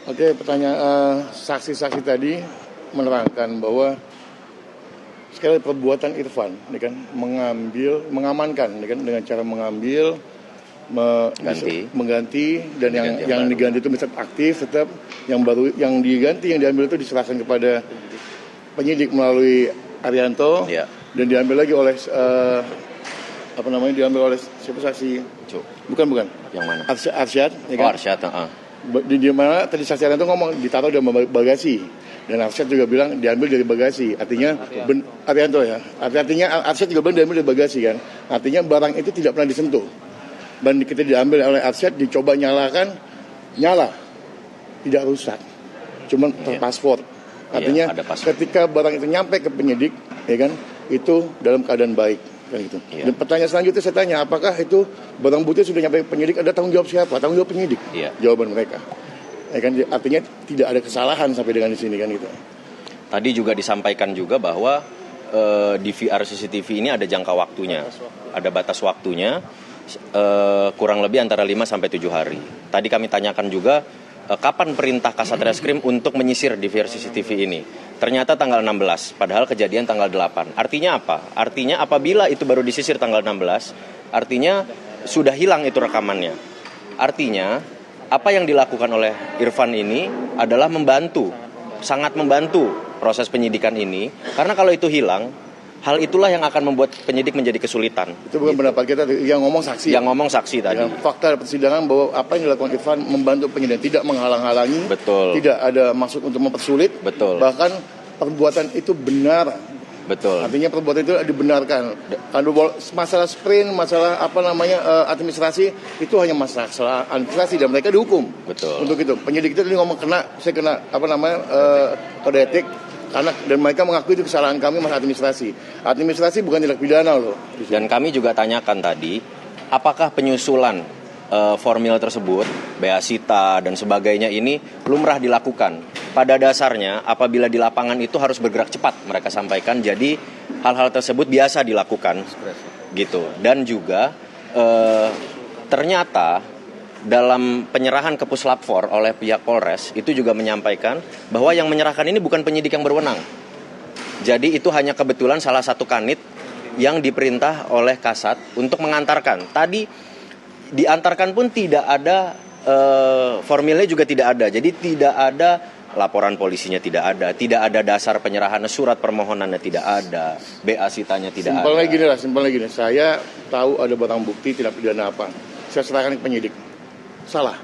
Oke, pertanyaan saksi-saksi tadi menerangkan bahwa sekali perbuatan Irfan, ya kan, mengamankan, ya kan, dengan cara mengambil, mengganti, dan yang diganti itu bisa aktif tetap, yang diganti yang diambil itu diserahkan kepada penyidik melalui Arianto, ya. Dan diambil lagi oleh diambil oleh siapa saksi? Bukan. Yang mana? Arsyad, ya kan? Arsyad, Di mana tadi saksi Arianto ngomong ditaruh di bagasi. Dan Arsyad juga bilang diambil dari bagasi. Artinya Arianto ya. Artinya Arsyad juga bilang diambil dari bagasi kan. Artinya barang itu tidak pernah disentuh. Dan kita diambil oleh Arsyad, dicoba nyalakan, nyala. Tidak rusak. Cuma terpaspor. Artinya ketika barang itu nyampe ke penyidik, ya kan, itu dalam keadaan baik. Gitu. Dan pertanyaan selanjutnya saya tanya, apakah itu barang bukti sudah nyampe penyidik, ada tanggung jawab siapa? Tanggung jawab penyidik. Jawaban mereka. Ya kan, artinya tidak ada kesalahan sampai dengan di sini kan gitu. Tadi juga disampaikan juga bahwa DVR CCTV ini ada jangka waktunya, ada batas waktunya, kurang lebih antara 5 sampai 7 hari. Tadi kami tanyakan juga kapan perintah Kasat Reskrim untuk menyisir DVR CCTV ini. Ternyata tanggal 16, padahal kejadian tanggal 8. Artinya apa? Artinya apabila itu baru disisir tanggal 16, artinya sudah hilang itu rekamannya. Artinya apa yang dilakukan oleh Irfan ini adalah sangat membantu proses penyidikan ini. Karena kalau itu hilang, hal itulah yang akan membuat penyidik menjadi kesulitan. Itu bukan pendapat kita, yang ngomong saksi. Yang ngomong saksi tadi. Fakta persidangan bahwa apa yang dilakukan Irfan membantu penyidikan, tidak menghalang-halangi. Betul. Tidak ada maksud untuk mempersulit. Betul. Bahkan perbuatan itu benar. Betul. Artinya perbuatan itu dibenarkan. Masalah sprint, masalah administrasi itu hanya masalah administrasi dan mereka dihukum. Betul. Untuk itu penyidik itu tadi ngomong saya kena kode etik karena dan mereka mengakui itu kesalahan kami masalah administrasi. Administrasi bukan tindak pidana loh. Dan kami juga tanyakan tadi, apakah penyusulan formil tersebut, beasita dan sebagainya ini lumrah dilakukan. Pada dasarnya apabila di lapangan itu harus bergerak cepat, mereka sampaikan. Jadi hal-hal tersebut biasa dilakukan gitu. Dan juga ternyata dalam penyerahan ke Puslap 4 oleh pihak Polres itu juga menyampaikan bahwa yang menyerahkan ini bukan penyidik yang berwenang. Jadi itu hanya kebetulan salah satu kanit yang diperintah oleh Kasat untuk mengantarkan. Tadi diantarkan pun tidak ada, formilnya juga tidak ada. Jadi tidak ada laporan polisinya, tidak ada dasar penyerahan surat permohonannya, tidak ada, BA sitanya tidak ada. Simpel lagi nih. Saya tahu ada barang bukti tidak pidana apa. Saya serahkan ke penyidik. Salah?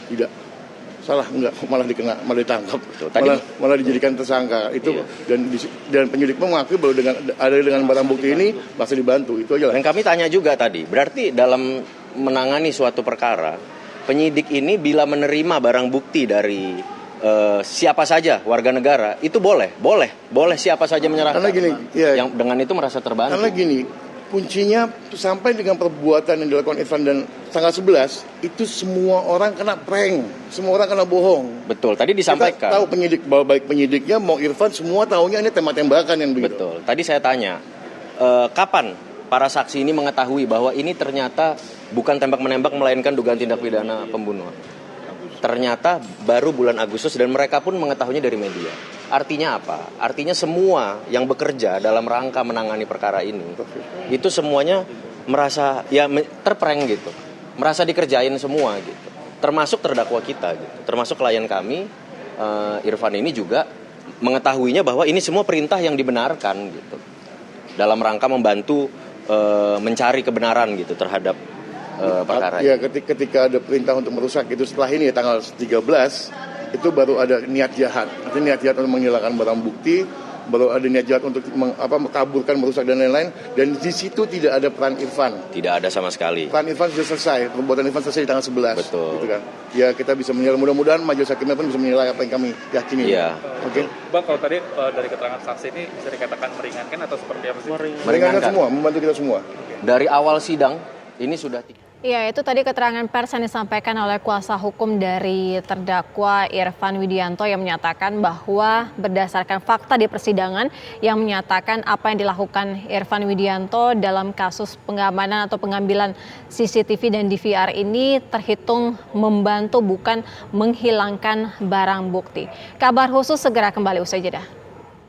Tidak. Salah enggak, malah ditangkap. Malah dijadikan tersangka. Itu dan penyidik pun mengakui bahwa dengan barang bukti ini masih dibantu. Itu aja lah. Dan kami tanya juga tadi, berarti dalam menangani suatu perkara, penyidik ini bila menerima barang bukti dari siapa saja warga negara, itu boleh siapa saja menyerahkan. Karena gini, yang dengan itu merasa terbantu. Karena gini, kuncinya sampai dengan perbuatan yang dilakukan Irfan dan tanggal 11 itu semua orang kena prank, semua orang kena bohong. Betul, tadi disampaikan. Kita tahu penyidik, baik penyidiknya mau Irfan, semua tahunya ini tembak-tembakan yang begitu. Betul. Tadi saya tanya, kapan para saksi ini mengetahui bahwa ini ternyata bukan tembak-menembak melainkan dugaan tindak pidana pembunuhan. Ternyata baru bulan Agustus dan mereka pun mengetahuinya dari media. Artinya apa? Artinya semua yang bekerja dalam rangka menangani perkara ini itu semuanya merasa terprank gitu. Merasa dikerjain semua gitu. Termasuk terdakwa kita gitu. Termasuk klien kami Irfan ini juga mengetahuinya bahwa ini semua perintah yang dibenarkan gitu. Dalam rangka membantu mencari kebenaran gitu terhadap perkara ini. Ketika ada perintah untuk merusak itu setelah ini tanggal 13 itu baru ada niat jahat. Artinya niat jahat untuk menghilangkan barang bukti, baru ada niat jahat untuk mengkaburkan, merusak dan lain-lain. Dan di situ tidak ada peran Irfan. Tidak ada sama sekali. Peran Irfan sudah selesai, perbuatan Irfan selesai di tanggal 11. Betul. Gitu kan. Ya kita bisa menilai, mudah-mudahan majelis hakimnya pun bisa menilai apa yang kami yakini. Iya. Oke. Bang, kalau tadi dari keterangan saksi ini bisa dikatakan meringankan atau seperti apa sih? Meringankan semua, membantu kita semua. Dari awal sidang ini sudah Ya, itu tadi keterangan pers yang disampaikan oleh kuasa hukum dari terdakwa Irfan Widianto yang menyatakan bahwa berdasarkan fakta di persidangan yang menyatakan apa yang dilakukan Irfan Widianto dalam kasus pengamanan atau pengambilan CCTV dan DVR ini terhitung membantu bukan menghilangkan barang bukti. Kabar khusus segera kembali usai jeda.